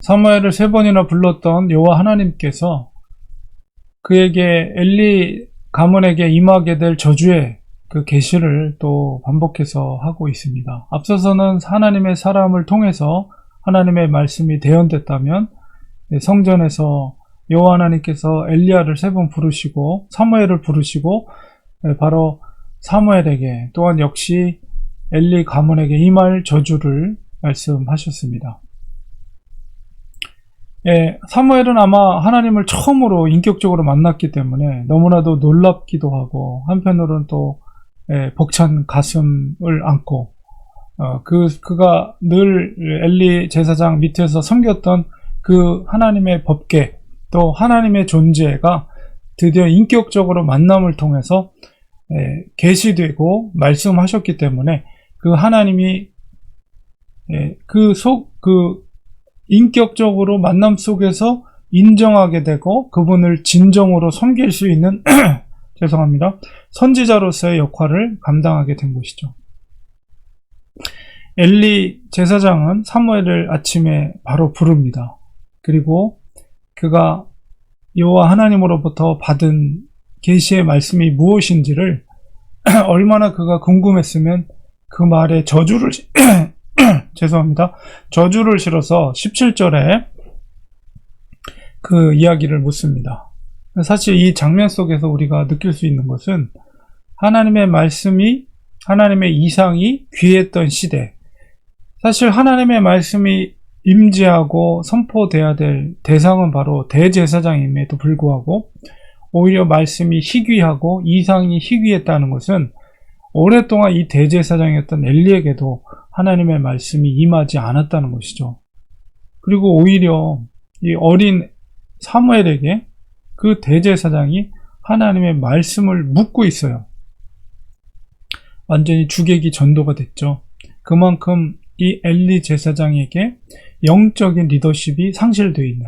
사무엘을 3번이나 불렀던 여호와 하나님께서 그에게 엘리 가문에게 임하게 될 저주의 그 계시를 또 반복해서 하고 있습니다. 앞서서는 하나님의 사람을 통해서 하나님의 말씀이 대언됐다면 성전에서 여호와 하나님께서 엘리야를 3번 부르시고 사무엘을 부르시고 바로 사무엘에게 또한 역시 엘리 가문에게 임할 저주를 말씀하셨습니다. 사무엘은 아마 하나님을 처음으로 인격적으로 만났기 때문에 너무나도 놀랍기도 하고 한편으로는 또 벅찬 가슴을 안고 그가 늘 엘리 제사장 밑에서 섬겼던 그 하나님의 법궤 또 하나님의 존재가 드디어 인격적으로 만남을 통해서 계시되고 말씀하셨기 때문에 그 하나님이 그 인격적으로 만남 속에서 인정하게 되고 그분을 진정으로 섬길 수 있는 죄송합니다. 선지자로서의 역할을 감당하게 된 것이죠. 엘리 제사장은 사무엘을 아침에 바로 부릅니다. 그리고 그가 여호와 하나님으로부터 받은 계시의 말씀이 무엇인지를 얼마나 그가 궁금했으면 그 말에 저주를 죄송합니다. 저주를 실어서 17절에 그 이야기를 묻습니다. 사실 이 장면 속에서 우리가 느낄 수 있는 것은 하나님의 말씀이 하나님의 이상이 귀했던 시대, 사실 하나님의 말씀이 임재하고 선포돼야 될 대상은 바로 대제사장임에도 불구하고 오히려 말씀이 희귀하고 이상이 희귀했다는 것은 오랫동안 이 대제사장이었던 엘리에게도 하나님의 말씀이 임하지 않았다는 것이죠. 그리고 오히려 이 어린 사무엘에게 그 대제사장이 하나님의 말씀을 묻고 있어요. 완전히 주객이 전도가 됐죠. 그만큼 이 엘리 제사장에게 영적인 리더십이 상실되어 있는,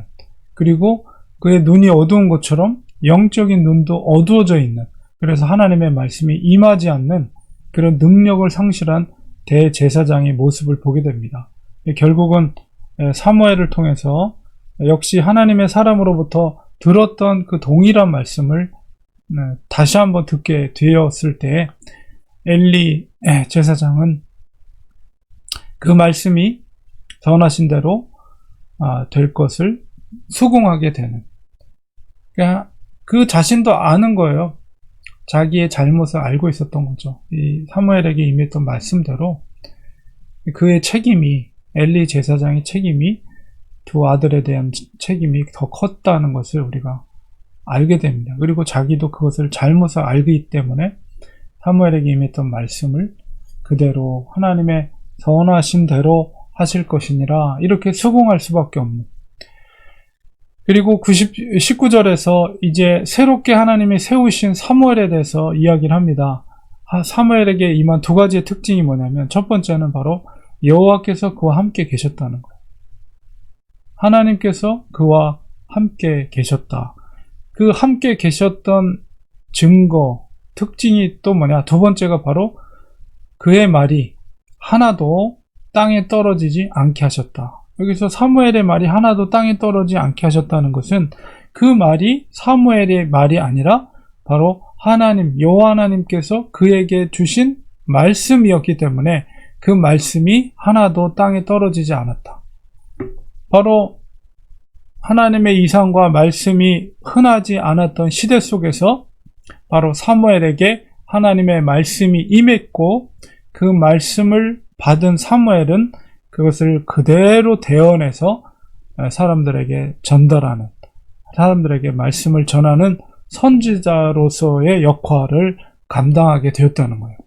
그리고 그의 눈이 어두운 것처럼 영적인 눈도 어두워져 있는, 그래서 하나님의 말씀이 임하지 않는 그런 능력을 상실한 대제사장의 모습을 보게 됩니다. 결국은 사무엘을 통해서 역시 하나님의 사람으로부터 들었던 그 동일한 말씀을 다시 한번 듣게 되었을 때 엘리 제사장은 그 말씀이 전하신 대로 될 것을 수긍하게 되는, 그러니까 그 자신도 아는 거예요. 자기의 잘못을 알고 있었던 거죠. 이 사무엘에게 임했던 말씀대로 그의 책임이, 엘리 제사장의 책임이, 두 아들에 대한 책임이 더 컸다는 것을 우리가 알게 됩니다. 그리고 자기도 그것을 잘못을 알기 때문에 사무엘에게 임했던 말씀을 그대로 하나님의 선하신 대로 하실 것이니라 이렇게 수긍할 수밖에 없는, 그리고 19절에서 이제 새롭게 하나님이 세우신 사무엘에 대해서 이야기를 합니다. 사무엘에게 임한 두 가지의 특징이 뭐냐면, 첫 번째는 바로 여호와께서 그와 함께 계셨다는 거예요. 하나님께서 그와 함께 계셨다. 그 함께 계셨던 증거, 특징이 또 뭐냐? 두 번째가 바로 그의 말이 하나도 땅에 떨어지지 않게 하셨다. 여기서 사무엘의 말이 하나도 땅에 떨어지지 않게 하셨다는 것은 그 말이 사무엘의 말이 아니라 바로 하나님, 여호와 하나님께서 그에게 주신 말씀이었기 때문에 그 말씀이 하나도 땅에 떨어지지 않았다. 바로 하나님의 이상과 말씀이 흔하지 않았던 시대 속에서 바로 사무엘에게 하나님의 말씀이 임했고, 그 말씀을 받은 사무엘은 그것을 그대로 대언해서 사람들에게 전달하는, 사람들에게 말씀을 전하는 선지자로서의 역할을 감당하게 되었다는 거예요.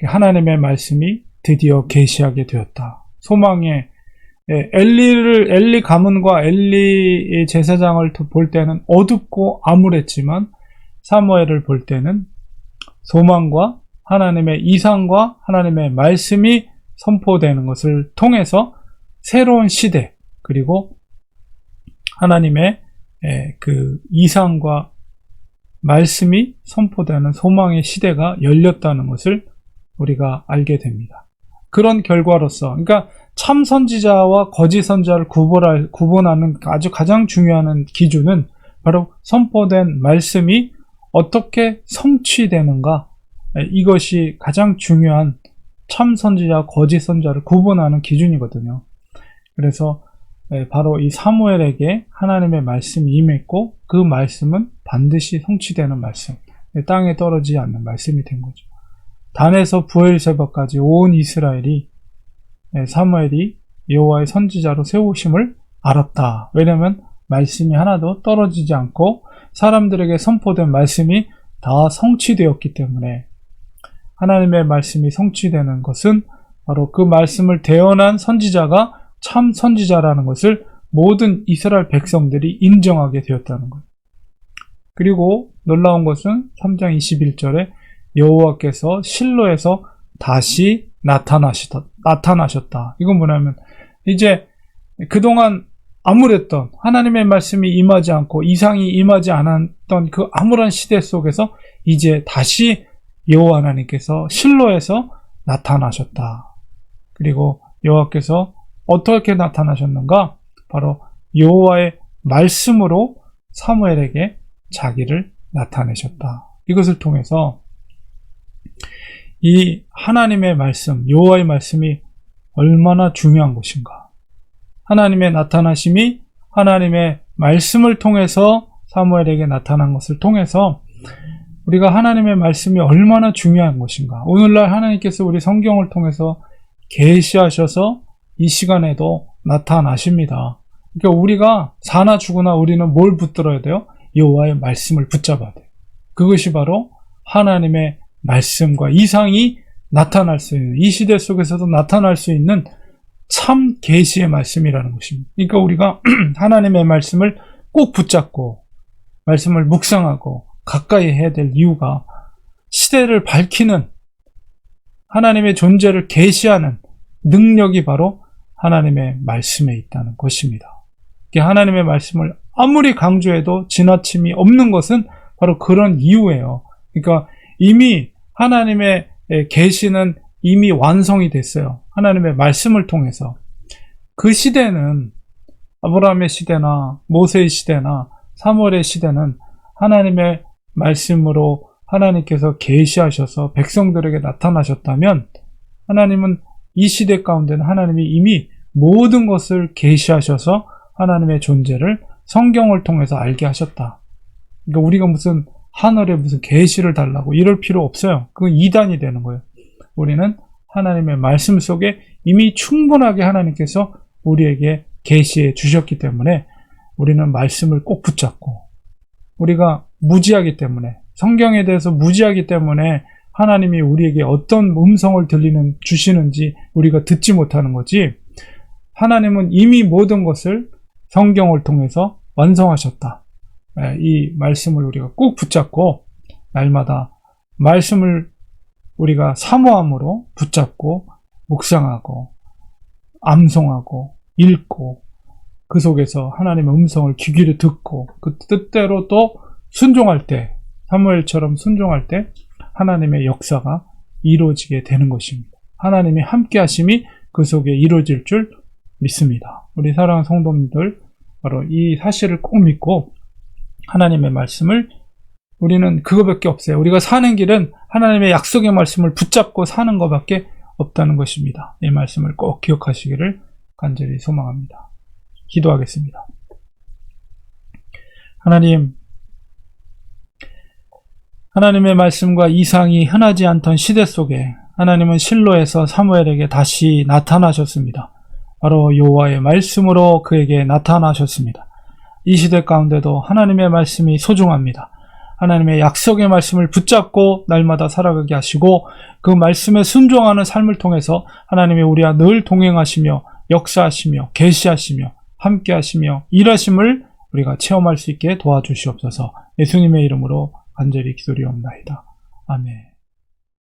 하나님의 말씀이 드디어 계시하게 되었다. 소망의 엘리 가문과 엘리 제사장을 볼 때는 어둡고 암울했지만 사무엘을 볼 때는 소망과 하나님의 이상과 하나님의 말씀이 선포되는 것을 통해서 새로운 시대, 그리고 하나님의 그 이상과 말씀이 선포되는 소망의 시대가 열렸다는 것을 우리가 알게 됩니다. 그런 결과로서, 그러니까 참 선지자와 거짓 선지자를 구분하는 아주 가장 중요한 기준은 바로 선포된 말씀이 어떻게 성취되는가, 이것이 가장 중요한 참 선지자, 거짓 선지자를 구분하는 기준이거든요. 그래서 바로 이 사무엘에게 하나님의 말씀이 임했고 그 말씀은 반드시 성취되는 말씀, 땅에 떨어지지 않는 말씀이 된 거죠. 단에서 브엘세바까지 온 이스라엘이 사무엘이 여호와의 선지자로 세우심을 알았다. 왜냐하면 말씀이 하나도 떨어지지 않고 사람들에게 선포된 말씀이 다 성취되었기 때문에, 하나님의 말씀이 성취되는 것은 바로 그 말씀을 대언한 선지자가 참 선지자라는 것을 모든 이스라엘 백성들이 인정하게 되었다는 거예요. 그리고 놀라운 것은 3장 21절에 여호와께서 실로에서 다시 나타나셨다. 이건 뭐냐면 이제 그동안 암울했던 하나님의 말씀이 임하지 않고 이상이 임하지 않았던 그 암울한 시대 속에서 이제 다시 여호와 하나님께서 실로에서 나타나셨다. 그리고 여호와께서 어떻게 나타나셨는가? 바로 여호와의 말씀으로 사무엘에게 자기를 나타내셨다. 이것을 통해서 이 하나님의 말씀, 여호와의 말씀이 얼마나 중요한 것인가. 하나님의 나타나심이 하나님의 말씀을 통해서 사무엘에게 나타난 것을 통해서 우리가 하나님의 말씀이 얼마나 중요한 것인가. 오늘날 하나님께서 우리 성경을 통해서 계시하셔서 이 시간에도 나타나십니다. 그러니까 우리가 사나 죽으나 우리는 뭘 붙들어야 돼요? 여호와의 말씀을 붙잡아야 돼요. 그것이 바로 하나님의 말씀과 이상이 나타날 수 있는, 이 시대 속에서도 나타날 수 있는 참 계시의 말씀이라는 것입니다. 그러니까 우리가 하나님의 말씀을 꼭 붙잡고 말씀을 묵상하고 가까이 해야 될 이유가 시대를 밝히는, 하나님의 존재를 계시하는 능력이 바로 하나님의 말씀에 있다는 것입니다. 하나님의 말씀을 아무리 강조해도 지나침이 없는 것은 바로 그런 이유예요. 그러니까 이미 하나님의 계시는 이미 완성이 됐어요. 하나님의 말씀을 통해서. 그 시대는 아브라함의 시대나 모세의 시대나 사무엘의 시대는 하나님의 말씀으로 하나님께서 계시하셔서 백성들에게 나타나셨다면, 하나님은 이 시대 가운데는 하나님이 이미 모든 것을 계시하셔서 하나님의 존재를 성경을 통해서 알게 하셨다. 그러니까 우리가 무슨 하늘에 무슨 계시를 달라고 이럴 필요 없어요. 그건 이단이 되는 거예요. 우리는 하나님의 말씀 속에 이미 충분하게 하나님께서 우리에게 계시해 주셨기 때문에 우리는 말씀을 꼭 붙잡고, 우리가 무지하기 때문에, 성경에 대해서 무지하기 때문에 하나님이 우리에게 어떤 음성을 주시는지 우리가 듣지 못하는 거지, 하나님은 이미 모든 것을 성경을 통해서 완성하셨다. 이 말씀을 우리가 꼭 붙잡고 날마다 말씀을 우리가 사모함으로 붙잡고 묵상하고 암송하고 읽고 그 속에서 하나님의 음성을 귀 기울여 듣고 그 뜻대로 또 순종할 때, 사무엘처럼 순종할 때 하나님의 역사가 이루어지게 되는 것입니다. 하나님의 함께 하심이 그 속에 이루어질 줄 믿습니다. 우리 사랑하는 성도님들, 바로 이 사실을 꼭 믿고 하나님의 말씀을, 우리는 그거밖에 없어요. 우리가 사는 길은 하나님의 약속의 말씀을 붙잡고 사는 것밖에 없다는 것입니다. 이 말씀을 꼭 기억하시기를 간절히 소망합니다. 기도하겠습니다. 하나님의 말씀과 이상이 흔하지 않던 시대 속에 하나님은 실로에서 사무엘에게 다시 나타나셨습니다. 바로 여호와의 말씀으로 그에게 나타나셨습니다. 이 시대 가운데도 하나님의 말씀이 소중합니다. 하나님의 약속의 말씀을 붙잡고 날마다 살아가게 하시고 그 말씀에 순종하는 삶을 통해서 하나님이 우리와 늘 동행하시며 역사하시며 계시하시며 함께하시며 일하심을 우리가 체험할 수 있게 도와주시옵소서. 예수님의 이름으로 간절히 기도리옵나이다. 아멘.